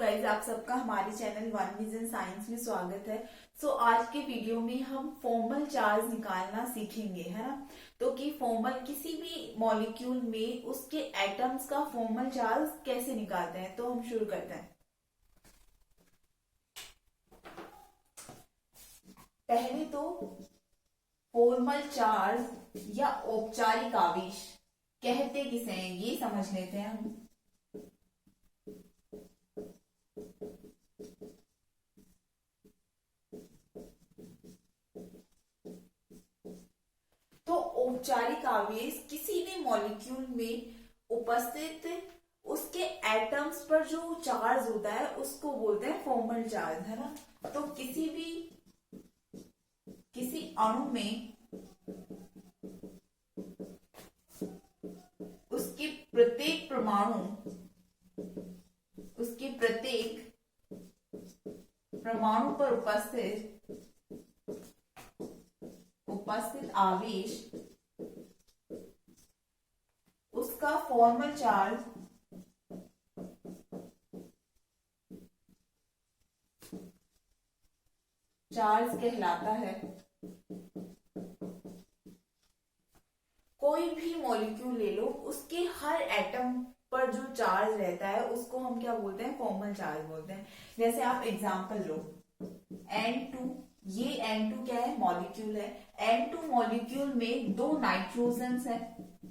Guys, आप सबका हमारे चैनल वन विजन साइंस में स्वागत है। आज के वीडियो में हम फॉर्मल चार्ज निकालना सीखेंगे, है ना। तो कि फॉर्मल किसी भी मॉलिक्यूल में उसके एटम्स का फॉर्मल चार्ज कैसे निकालते हैं। तो हम शुरू करते हैं। पहले तो फॉर्मल चार्ज या औपचारिक आवेश कहते किसे हैं ये समझ लेते हैं हम। तो औपचारिक आवेश किसी भी मॉलिक्यूल में उपस्थित उसके एटम्स पर जो चार्ज होता है उसको बोलते हैं फॉर्मल चार्ज, है ना। तो किसी अणु में उसके प्रत्येक परमाणु पर उपस्थित आवेश उसका फॉर्मल चार्ज कहलाता है। कोई भी मॉलिक्यूल ले लो, उसके हर एटम पर जो चार्ज रहता है उसको हम क्या बोलते हैं, फॉर्मल चार्ज बोलते हैं। जैसे आप एग्जांपल लो N2, ये N2 क्या है, मॉलिक्यूल है। N2 मॉलिक्यूल में दो नाइट्रोजन है,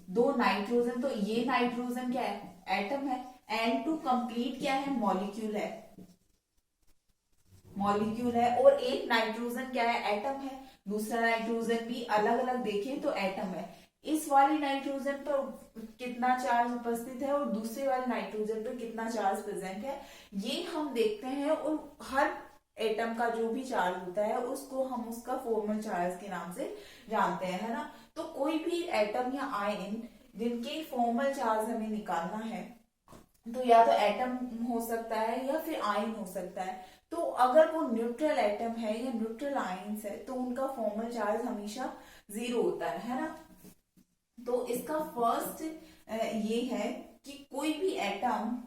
दो नाइट्रोजन, तो ये नाइट्रोजन क्या है, एटम है। N2 कंप्लीट क्या है, मॉलिक्यूल है और एक नाइट्रोजन क्या है, एटम है। दूसरा नाइट्रोजन भी अलग अलग देखें तो एटम है। इस वाली नाइट्रोजन पर कितना चार्ज उपस्थित है और दूसरे वाले नाइट्रोजन पर कितना चार्ज प्रेजेंट है, ये हम देखते हैं। और हर एटम का जो भी चार्ज होता है उसको हम उसका फॉर्मल चार्ज के नाम से जानते हैं, है ना। तो कोई भी एटम या आयन जिनके फॉर्मल चार्ज हमें निकालना है, तो या तो एटम हो सकता है या फिर आयन हो सकता है। तो अगर वो न्यूट्रल एटम है या न्यूट्रल आयन्स है तो उनका फॉर्मल चार्ज हमेशा 0 होता है ना। तो इसका फर्स्ट ये है कि कोई भी एटम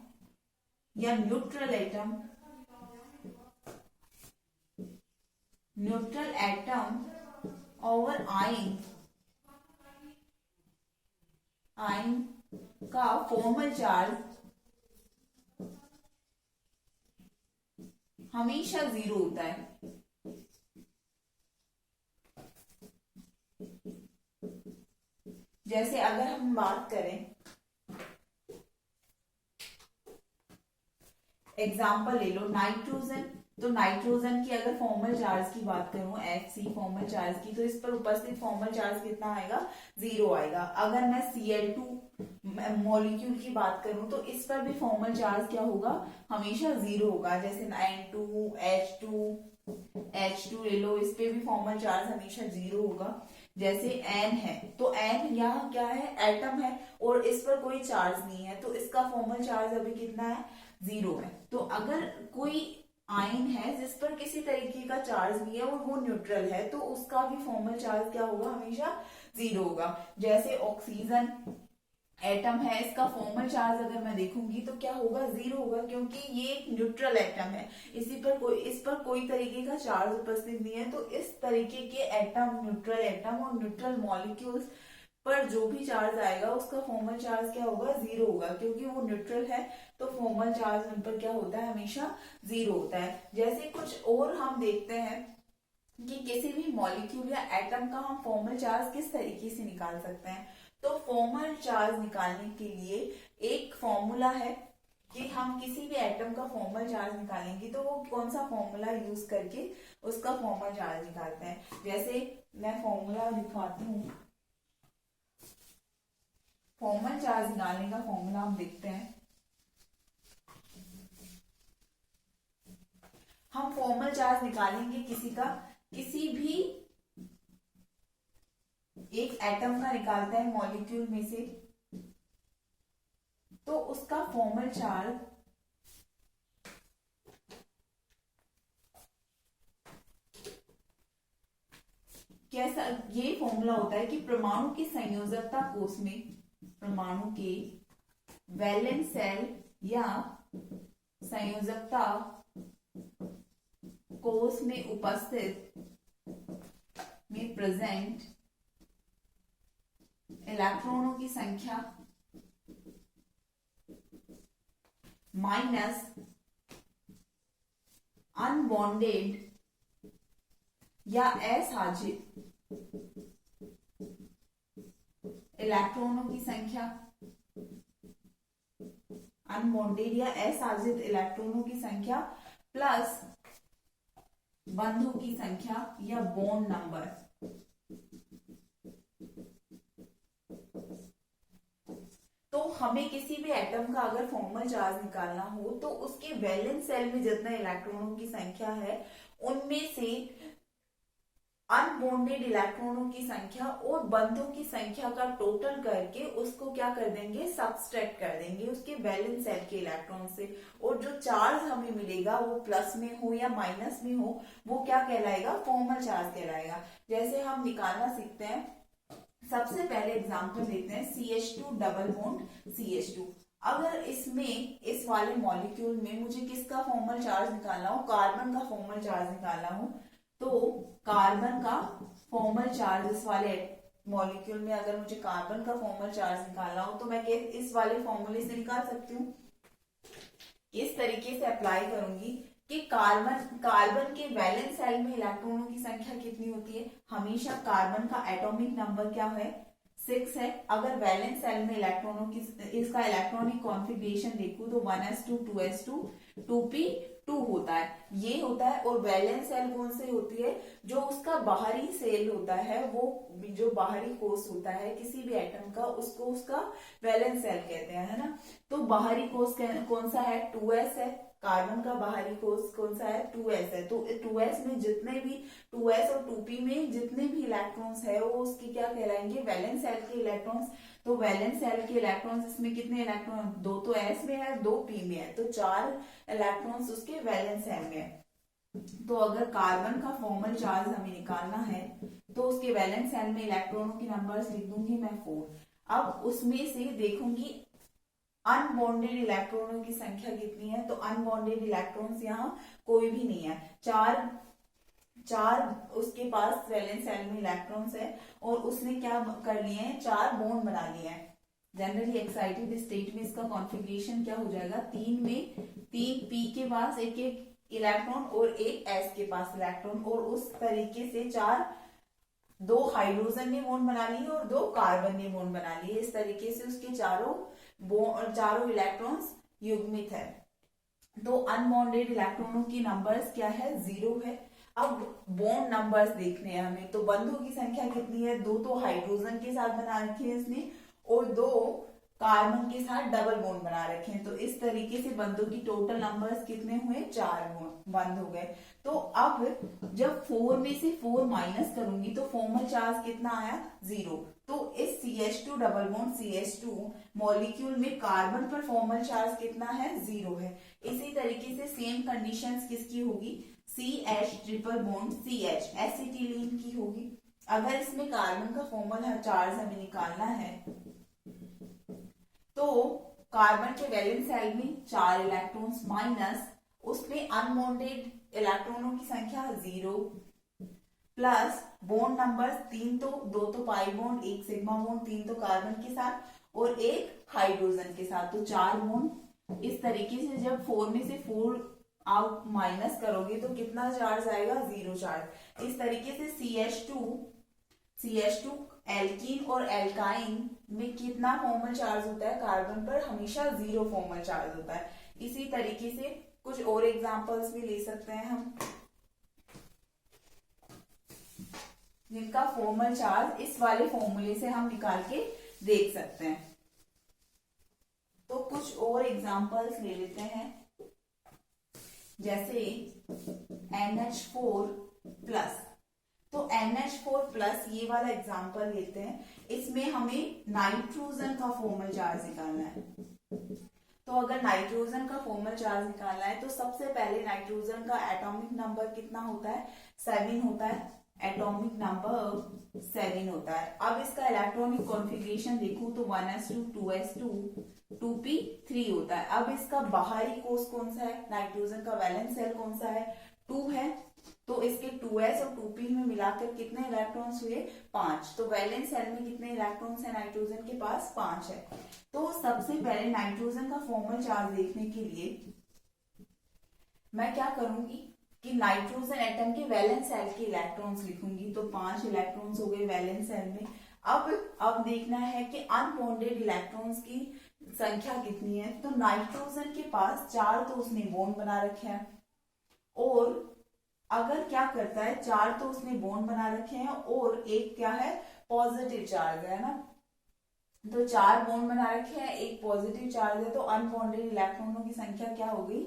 या न्यूट्रल एटम और आयन का फॉर्मल चार्ज हमेशा 0 होता है। जैसे अगर हम बात करें, एग्जाम्पल ले लो नाइट्रोजन। तो नाइट्रोजन की अगर फॉर्मल चार्ज की बात करूं, Hc फॉर्मल चार्ज की, तो इस पर उपस्थित फॉर्मल चार्ज कितना आएगा, 0 आएगा। अगर मैं Cl2 मॉलिक्यूल की बात करूं तो इस पर भी फॉर्मल चार्ज क्या होगा, हमेशा 0 होगा। जैसे N2, H2 ले लो, इस पे भी फॉर्मल चार्ज हमेशा 0 होगा। जैसे N है, तो N यहाँ क्या है, एटम है और इस पर कोई चार्ज नहीं है, तो इसका फॉर्मल चार्ज अभी कितना है, 0 है। तो अगर कोई आयन है जिस पर किसी तरीके का चार्ज नहीं है और वो न्यूट्रल है, तो उसका भी फॉर्मल चार्ज क्या होगा, हमेशा 0 होगा। जैसे ऑक्सीजन एटम है, इसका फॉर्मल चार्ज अगर मैं देखूंगी तो क्या होगा, 0 होगा, क्योंकि ये एक न्यूट्रल एटम है। इस पर कोई तरीके का चार्ज उपस्थित नहीं है। तो इस तरीके के एटम, न्यूट्रल एटम और न्यूट्रल मॉलिक्यूल्स पर जो भी चार्ज आएगा उसका फॉर्मल चार्ज क्या होगा, 0 होगा, क्योंकि वो न्यूट्रल है। तो फॉर्मल चार्ज उन पर क्या होता है, हमेशा 0 होता है। जैसे कुछ और हम देखते हैं कि किसी भी मॉलिक्यूल या एटम का हम फॉर्मल चार्ज किस तरीके से निकाल सकते हैं। तो फॉर्मल चार्ज निकालने के लिए एक फॉर्मूला है कि हम किसी भी एटम का फॉर्मल चार्ज निकालेंगे तो वो कौन सा फॉर्मूला यूज करके उसका फॉर्मल चार्ज निकालते हैं। जैसे मैं फॉर्मूला दिखाती हूँ। फॉर्मल चार्ज निकालने का फॉर्मूला हम देखते हैं। हम फॉर्मल चार्ज निकालेंगे किसी भी एक एटम का निकालते हैं मॉलिक्यूल में से, तो उसका फॉर्मल चार्ज कैसा, ये फॉर्मूला होता है कि परमाणु की संयोजकता कोष में परमाणु के वैलेंस शेल या संयोजकता कोष में उपस्थित में प्रेजेंट इलेक्ट्रॉनों की संख्या माइनस अनबॉन्डेड या असाजित इलेक्ट्रॉनों की संख्या, अनबॉन्डेड या असाजित इलेक्ट्रॉनों की संख्या प्लस बंधों की संख्या या बॉन्ड नंबर। तो हमें किसी भी एटम का अगर फॉर्मल चार्ज निकालना हो तो उसके वैलेंस सेल में जितने इलेक्ट्रॉनों की संख्या है उनमें से अनबॉन्डेड इलेक्ट्रॉनों की संख्या और बंधों की संख्या का टोटल करके उसको क्या कर देंगे, सब्सट्रैक्ट कर देंगे उसके वैलेंस सेल के इलेक्ट्रॉन से, और जो चार्ज हमें मिलेगा वो प्लस में हो या माइनस में हो वो क्या कहलाएगा, फॉर्मल चार्ज कहलाएगा। जैसे हम निकालना सीखते हैं, सबसे पहले एग्जांपल लेते हैं CH2 डबल बॉन्ड CH2। अगर इसमें इस वाले मॉलिक्यूल में मुझे किसका फॉर्मल चार्ज निकालना हो, कार्बन का फॉर्मल चार्ज निकालना हो, तो कार्बन का फॉर्मल चार्ज इस वाले मॉलिक्यूल में अगर मुझे कार्बन का फॉर्मल चार्ज निकालना हो तो मैं इस वाले फॉर्मूले से निकाल सकती हूँ। इस तरीके से अप्लाई करूंगी कि कार्बन के वैलेंस सेल में इलेक्ट्रॉनों की संख्या कितनी होती है, हमेशा कार्बन का एटॉमिक नंबर क्या है, 6 है। अगर वैलेंस सेल में इलेक्ट्रॉनों की इसका इलेक्ट्रॉनिक कॉन्फ़िगरेशन देखूं तो 1s2 2s2 2p2 होता है, ये होता है। और वैलेंस सेल कौन सी होती है, जो उसका बाहरी सेल होता है, वो जो बाहरी कोष होता है किसी भी एटम का, उसको उसका वैलेंस सेल कहते हैं, है ना। तो बाहरी कोष कौन सा है, 2s है। कार्बन का बाहरी कोष कौन सा है, 2s है। तो 2s में जितने भी 2s और 2p में जितने भी इलेक्ट्रॉन्स है वो उसके क्या कहलाएंगे, वैलेंस सेल के इलेक्ट्रॉन्स। तो वैलेंस सेल के इलेक्ट्रॉन्स, इसमें कितने इलेक्ट्रॉन, 2 तो s में है, 2 p में है, तो 4 इलेक्ट्रॉन्स उसके वैलेंस सेल में है। तो अगर कार्बन का फॉर्मल चार्ज हमें निकालना है तो उसके वैलेंस सेल में इलेक्ट्रॉनों की नंबर्स लिख दूंगी मैं 4। अब उसमें से देखूंगी अनबॉन्डेड इलेक्ट्रॉनों की संख्या कितनी है, तो अनबॉन्डेड इलेक्ट्रॉन्स यहाँ कोई भी नहीं है, चार उसके पास वैलेंस सेल में इलेक्ट्रॉन्स है और उसने क्या कर लिए हैं, 4 बॉन्ड बना लिए हैं। जनरली एक्साइटेड स्टेट में इसका कॉन्फ़िगरेशन क्या हो जाएगा, 3 में 3 p के पास एक इलेक्ट्रॉन और एक s के पास इलेक्ट्रॉन, और उस तरीके से 2 हाइड्रोजन ने बॉन्ड बना लिए और 2 कार्बन ने बॉन्ड बना लिए। इस तरीके से उसके चारों इलेक्ट्रॉन्स युग्मित है। तो अनबॉन्डेड इलेक्ट्रॉनों की नंबर्स क्या है, 0 है। अब बॉन्ड नंबर्स देखने हैं हमें, तो बंधों की संख्या कितनी है, 2 तो हाइड्रोजन के साथ बना रखे हैं इसने और 2 कार्बन के साथ डबल बॉन्ड बना रखे हैं। तो इस तरीके से बंधों की टोटल नंबर्स कितने हुए, 4 बंध हो गए। तो अब जब 4 में से 4 माइनस करूंगी तो फॉर्मल चार्ज कितना आया, 0। तो इस CH2 double bond CH2 molecule में कार्बन पर फॉर्मल चार्ज कितना है, 0 है। इसी तरीके से सेम कंडीशंस किसकी होगी, CH triple bond CH acetylene की होगी। अगर इसमें कार्बन का फॉर्मल चार्ज हमें निकालना है तो कार्बन के वैलेंस सेल में 4 इलेक्ट्रॉन्स माइनस उसमें अनबॉन्डेड इलेक्ट्रॉनों की संख्या 0 प्लस बॉन्ड नंबर्स 3 तो 2 तो पाई बॉन्ड, 1 सिग्मा बॉन्ड, 3 तो कार्बन के साथ और 1 हाइड्रोजन के साथ, तो 4 बॉन्ड। इस तरीके से जब 4 में से 4 आप माइनस करोगे तो कितना चार्ज आएगा, 0 चार्ज। इस तरीके से CH2 एल्कीन और एल्काइन में कितना फॉर्मल चार्ज होता है, कार्बन पर हमेशा 0 फॉर्मल चार्ज होता है। इसी तरीके से कुछ और एग्जांपल्स भी ले सकते हैं हम, जिनका फॉर्मल चार्ज इस वाले फॉर्मूले से हम निकाल के देख सकते हैं। तो कुछ और एग्जांपल्स ले लेते हैं, जैसे NH4 प्लस। तो NH4 प्लस ये वाला एग्जांपल लेते हैं, इसमें हमें नाइट्रोजन का फॉर्मल चार्ज निकालना है। तो अगर नाइट्रोजन का फॉर्मल चार्ज निकालना है तो सबसे पहले नाइट्रोजन का एटॉमिक नंबर कितना होता है, 7 होता है। एटॉमिक नंबर 7 होता है। अब इसका इलेक्ट्रॉनिक कॉन्फ़िगरेशन देखूं तो 1s2 2s2 2p3 होता है। अब इसका बाहरी कोष कौन सा है, नाइट्रोजन का वैलेंस शेल कौन सा है, 2 है, तो इसके 2s और 2p में मिलाकर कितने इलेक्ट्रॉन्स हुए, 5। तो वैलेंस शेल में कितने इलेक्ट्रॉन्स है नाइट्रोजन के पास, 5 है। तो सबसे पहले नाइट्रोजन का फॉर्मल चार्ज देखने के लिए मैं क्या करूंगी कि नाइट्रोजन एटम के वैलेंस शेल के इलेक्ट्रॉन्स लिखूंगी। तो 5 इलेक्ट्रॉन्स हो गए वैलेंस शेल में। अब देखना है कि अनबॉन्डेड इलेक्ट्रॉन्स की संख्या कितनी है। तो नाइट्रोजन के पास 4 तो उसने बॉन्ड बना रखे हैं, और अगर क्या करता है, 4 तो उसने बॉन्ड बना रखे हैं और एक क्या है, पॉजिटिव चार्ज है ना। तो 4 बॉन्ड बना रखे हैं, एक पॉजिटिव चार्ज है, तो अनबॉन्डेड इलेक्ट्रॉनों की संख्या क्या हो गई,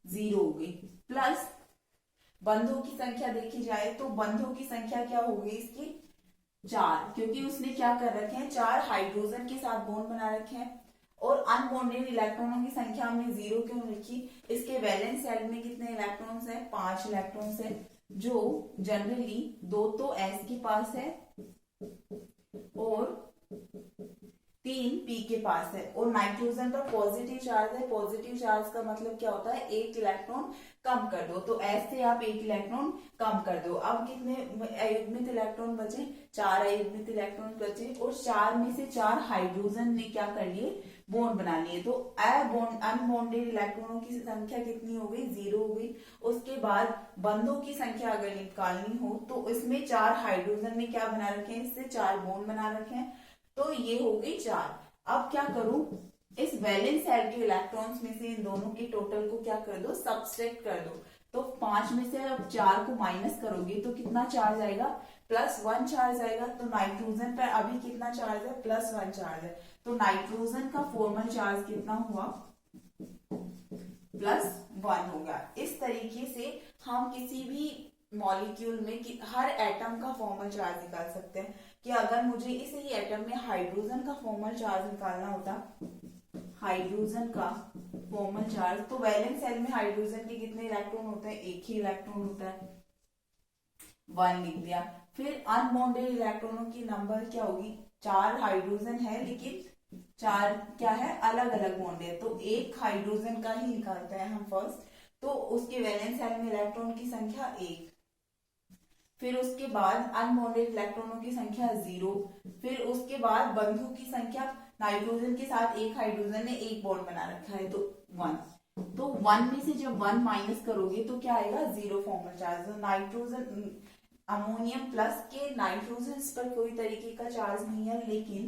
0 हो गई। प्लस बंधों की संख्या देखी जाए तो बंधों की संख्या क्या हो गई इसकी, 4, क्योंकि उसने क्या कर रखे हैं, 4 हाइड्रोजन के साथ बॉन्ड बना रखे हैं। और अनबॉन्डेड इलेक्ट्रॉनों की संख्या हमने 0 क्यों लिखी, इसके वैलेंस शेल में कितने इलेक्ट्रॉन्स है, 5 इलेक्ट्रॉन्स है, जो जनरली 2 तो s के पास है और 3 p के पास है। और नाइट्रोजन पर पॉजिटिव चार्ज है, पॉजिटिव चार्ज का मतलब क्या होता है, 1 इलेक्ट्रॉन कम कर दो, तो s से आप 1 इलेक्ट्रॉन कम कर दो। अब कितने अयुग्मित इलेक्ट्रॉन बचे, 4 अयुग्मित इलेक्ट्रॉन बचे, और 4 में से 4 हाइड्रोजन ने क्या कर लिए, बॉन्ड बना लिए। तो अनबॉन्डेड इलेक्ट्रॉनों की संख्या कितनी हो गई, 0 हो गई। उसके बाद बंधों की संख्या अगर निकालनी हो तो इसमें 4 हाइड्रोजन ने क्या बना रखे हैं, इससे 4 बॉन्ड बना रखे हैं, तो ये हो गई 4। अब क्या करूं, इस वैलेंस शेल के इलेक्ट्रॉन्स में से इन दोनों के टोटल को क्या कर दो, सबट्रैक्ट कर दो। तो 5 में से अब 4 को माइनस करोगे तो कितना चार्ज आएगा, +1 चार्ज आएगा। तो नाइट्रोजन पर अभी कितना चार्ज है, +1 चार्ज है। तो नाइट्रोजन का फॉर्मल चार्ज कितना हुआ, +1 होगा। इस तरीके से हम किसी भी मॉलिक्यूल में हर एटम का फॉर्मल चार्ज निकाल सकते हैं। कि अगर मुझे इस ही एटम में हाइड्रोजन का फॉर्मल चार्ज निकालना होता, हाइड्रोजन का फॉर्मल चार्ज, तो वैलेंस शेल में हाइड्रोजन के कितने इलेक्ट्रॉन होते हैं, एक ही इलेक्ट्रॉन होता है, 1 लिख दिया। फिर अनबॉन्डेड इलेक्ट्रॉनों की नंबर क्या होगी, 4 हाइड्रोजन है लेकिन 4 क्या है, अलग अलग बॉन्ड है, तो एक हाइड्रोजन का ही निकालते हैं हम फर्स्ट। तो उसके वैलेंस शेल में इलेक्ट्रॉन की संख्या 1। फिर उसके बाद अनबॉन्डेड इलेक्ट्रॉनों की संख्या 0। फिर उसके बाद बंधुओं की संख्या, नाइट्रोजन के साथ एक हाइड्रोजन ने एक बॉन्ड बना रखा है, तो 1। तो 1 में से जब 1 माइनस करोगे तो क्या आएगा, 0 फॉर्मल चार्ज। तो नाइट्रोजन अमोनियम प्लस के नाइट्रोजन पर कोई तरीके का चार्ज नहीं है, लेकिन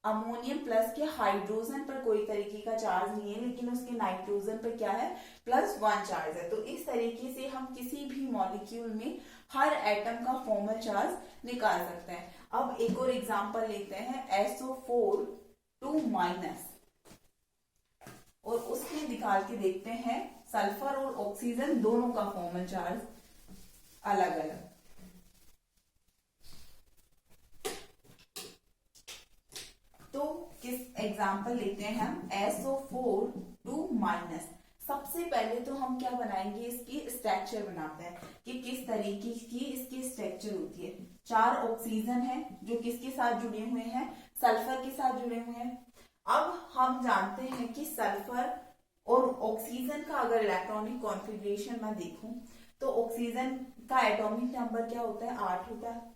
अमोनियम प्लस के हाइड्रोजन पर कोई तरीके का चार्ज नहीं है, लेकिन उसके नाइट्रोजन पर क्या है, +1 चार्ज है। तो इस तरीके से हम किसी भी मॉलिक्यूल में हर एटम का फॉर्मल चार्ज निकाल सकते हैं। अब एक और एग्जांपल लेते हैं, SO4 2- और उसमें निकाल के देखते हैं सल्फर और ऑक्सीजन दोनों का फॉर्मल चार्ज अलग अलग। तो किस एग्जाम्पल लेते हैं हम, SO4 2-। सबसे पहले तो हम क्या बनाएंगे, इसकी स्ट्रक्चर बनाते हैं कि किस तरीके की इसकी स्ट्रक्चर होती है। 4 ऑक्सीजन है जो किसके साथ जुड़े हुए हैं, सल्फर के साथ जुड़े हुए हैं। अब हम जानते हैं कि सल्फर और ऑक्सीजन का अगर इलेक्ट्रॉनिक कॉन्फ़िगरेशन मैं देखूं तो ऑक्सीजन का एटॉमिक नंबर क्या होता है, 8 होता है।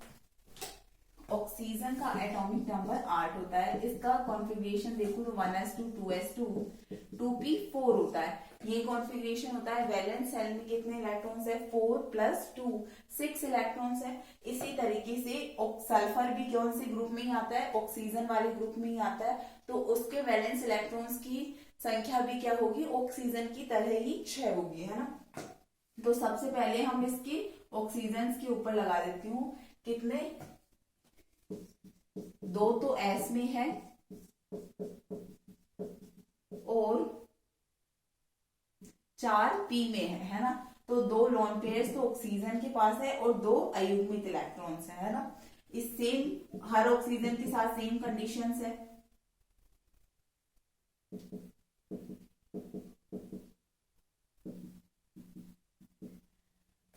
ऑक्सीजन का एटॉमिक नंबर 8 होता है। इसका कॉन्फ़िगरेशन देखो तो 1s2 2s2 2p4 होता है। ये कॉन्फ़िगरेशन होता है। वैलेंस शेल में कितने इलेक्ट्रॉन्स है, 4 + 2 6 इलेक्ट्रॉन्स है। इसी तरीके से सल्फर भी कौन से ग्रुप में ही आता है, ऑक्सीजन वाले ग्रुप में ही आता है। तो उसके वैलेंस इलेक्ट्रॉन्स की संख्या भी क्या होगी, ऑक्सीजन की तरह ही 6 होगी, है ना। तो सबसे पहले हम इसकी ऑक्सीजन के ऊपर लगा देती हूँ, कितने, 2 तो S में है और 4 P में है ना। तो 2 लोन पेयर्स तो ऑक्सीजन के पास है और 2 अयुग्मित इलेक्ट्रॉन्स है ना। इस सेम हर ऑक्सीजन के साथ सेम कंडीशंस है।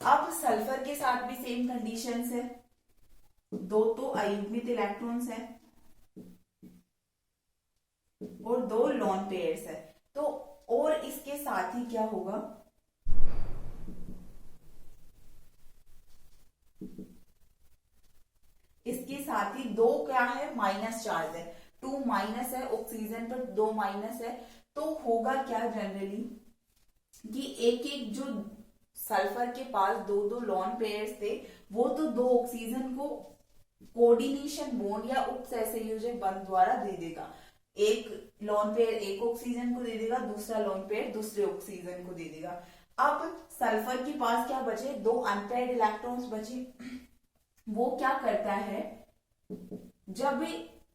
अब सल्फर के साथ भी सेम कंडीशंस है, दो तो अयुग्मित इलेक्ट्रॉन्स है और दो लोन पेयर्स है। तो और इसके साथ ही क्या होगा, इसके साथ ही दो क्या है, माइनस चार्ज है, 2 माइनस है, ऑक्सीजन पर 2 माइनस है। तो होगा क्या जनरली कि एक एक जो सल्फर के पास दो दो लॉन पेयर्स थे, वो तो दो ऑक्सीजन को कोऑर्डिनेशन बॉन्ड या उपसहसंयोजक बंध द्वारा दे देगा। एक लॉन पेयर एक ऑक्सीजन को दे देगा, दूसरा लॉन पेयर दूसरे ऑक्सीजन को दे देगा। अब सल्फर के पास क्या बचे, दो अनपेयर्ड इलेक्ट्रॉन्स बचे। वो क्या करता है, जब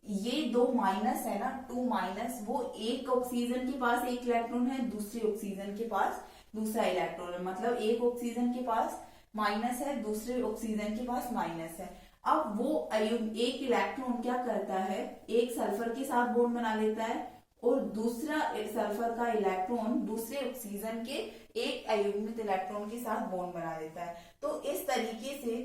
ये दो माइनस है ना, 2 माइनस, वो एक ऑक्सीजन के पास एक इलेक्ट्रॉन है, दूसरे ऑक्सीजन के पास दूसरा इलेक्ट्रॉन है, मतलब एक ऑक्सीजन के पास माइनस है, दूसरे ऑक्सीजन के पास माइनस है। अब वो एक इलेक्ट्रॉन क्या करता है, एक सल्फर के साथ बॉन्ड बना लेता है और दूसरा सल्फर का इलेक्ट्रॉन दूसरे ऑक्सीजन के एक अयुग्मित इलेक्ट्रॉन के साथ बॉन्ड बना देता है। तो इस तरीके से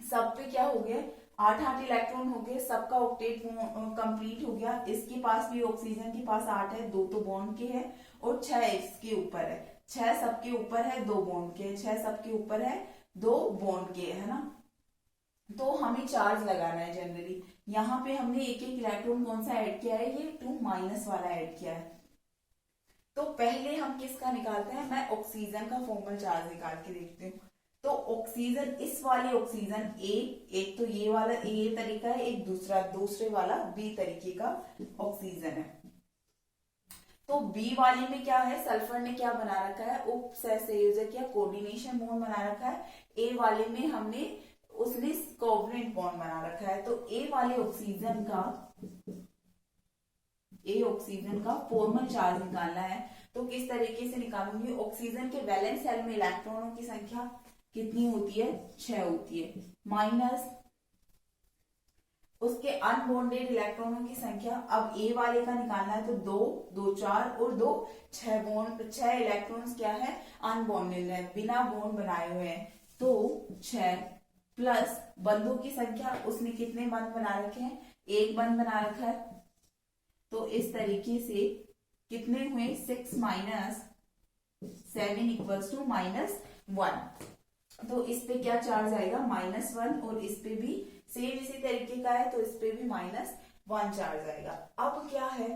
सब पे क्या हो गया, 8 इलेक्ट्रॉन हो गए, सबका ऑक्टेट कंप्लीट हो गया। इसके पास भी ऑक्सीजन के पास 8 है, दो तो बॉन्ड के हैं और 6 इसके ऊपर है, 6 सबके ऊपर है, दो बॉन्ड के, 6 सबके ऊपर है, दो बॉन्ड के, है ना। तो हमें चार्ज लगाना है जनरली। यहाँ पे हमने एक एक इलेक्ट्रॉन कौन सा ऐड किया है, ये 2 माइनस वाला ऐड किया है। तो पहले हम किसका निकालते हैं, मैं ऑक्सीजन का फॉर्मल चार्ज निकाल के देखती हूँ। तो ऑक्सीजन, इस वाले ऑक्सीजन ए, एक तो ये वाला ए तरीका है, एक दूसरे वाला बी तरीके का ऑक्सीजन है। तो बी वाले में क्या है, सल्फर ने क्या बना रखा है, उपसहसंयोजक या कोऑर्डिनेशन बॉन्ड बना रखा है। ए वाले में हमने उसने कोवलेंट बॉन्ड बना रखा है। तो ए वाले ऑक्सीजन का फॉर्मल चार्ज निकालना है। तो किस तरीके से निकालूंगी, ऑक्सीजन के वैलेंस शेल में इलेक्ट्रॉनों की संख्या कितनी होती है, 6 होती है, माइनस उसके अनबॉन्डेड इलेक्ट्रॉनों की संख्या। अब ए वाले का निकालना है तो 2 2 4 और 2 6 इलेक्ट्रॉन्स क्या है, अनबॉन्डेड है, बिना बॉन्ड बनाए हुए हैं। तो 6 प्लस बंधों की संख्या, उसने कितने बंध बना रखे हैं, एक बंध बना रखा है। तो इस तरीके से कितने हुए, 6 माइनस 7 इक्वल्स टू -1। तो इस पे क्या चार्ज आएगा, -1, और इस पे भी सेम इसी तरीके का है, तो इस पे भी -1 चार्ज आएगा। अब क्या है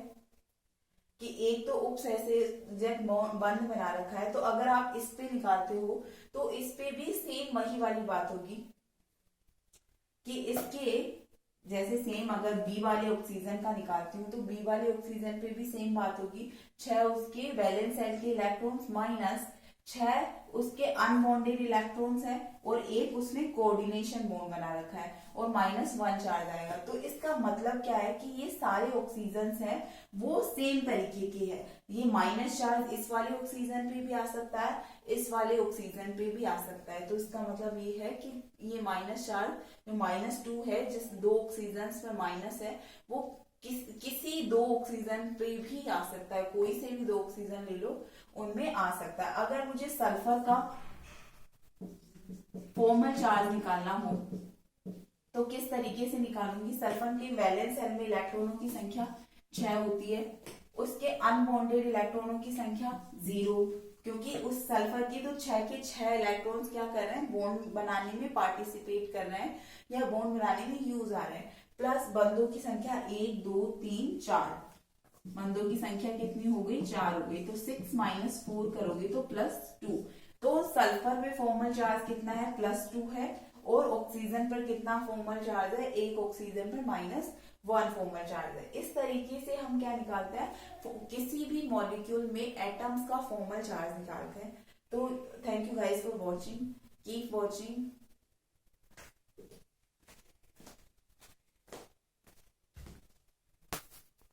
कि एक तो उपसहसंयोजक बंध बना रखा है, तो अगर आप इस पे निकालते हो तो इस पे भी सेम वही वाली बात होगी कि इसके जैसे सेम, अगर बी वाले ऑक्सीजन का निकालती हूँ तो बी वाले ऑक्सीजन पे भी सेम बात होगी, 6 उसके वैलेंस शेल के इलेक्ट्रॉन्स माइनस 6 उसके अनबॉन्डेड इलेक्ट्रॉन्स है और एक उसने कोऑर्डिनेशन बॉन्ड बना रखा है और -1 चार्ज आएगा। तो इसका मतलब क्या है कि ये सारे ऑक्सीजन हैं वो सेम तरीके के हैं। ये माइनस चार्ज इस वाले ऑक्सीजन पे भी आ सकता है, इस वाले ऑक्सीजन पे भी आ सकता है। तो इसका मतलब ये है कि ये माइनस चार्ज जो -2 है, जिस दो ऑक्सीजन पर माइनस है, वो किसी दो ऑक्सीजन पे भी आ सकता है, कोई से भी दो ऑक्सीजन ले लो उनमें आ सकता है। अगर मुझे सल्फर का फॉर्मल चार्ज निकालना हो तो किस तरीके से निकालूंगी, सल्फर के वैलेंस शेल में इलेक्ट्रॉनों की संख्या 6 होती है, उसके अनबॉन्डेड इलेक्ट्रॉनों की संख्या 0, क्योंकि उस सल्फर के तो 6 के 6 इलेक्ट्रॉन्स क्या कर रहे हैं, बॉन्ड बनाने में पार्टिसिपेट कर रहे हैं या बॉन्ड बनाने में यूज आ रहे हैं, प्लस बंधों की संख्या 1 2 3 4, बंधों की संख्या कितनी हो गई, 4 हो गई। तो 6 माइनस 4 करोगे तो +2। तो सल्फर में फॉर्मल चार्ज कितना है, +2 है, और ऑक्सीजन पर कितना फॉर्मल चार्ज है, एक ऑक्सीजन पर -1 फॉर्मल चार्ज है। इस तरीके से हम क्या निकालते हैं, किसी भी मॉलिक्यूल में एटम्स का फॉर्मल चार्ज निकालते हैं। तो thank you guys for watching, keep watching.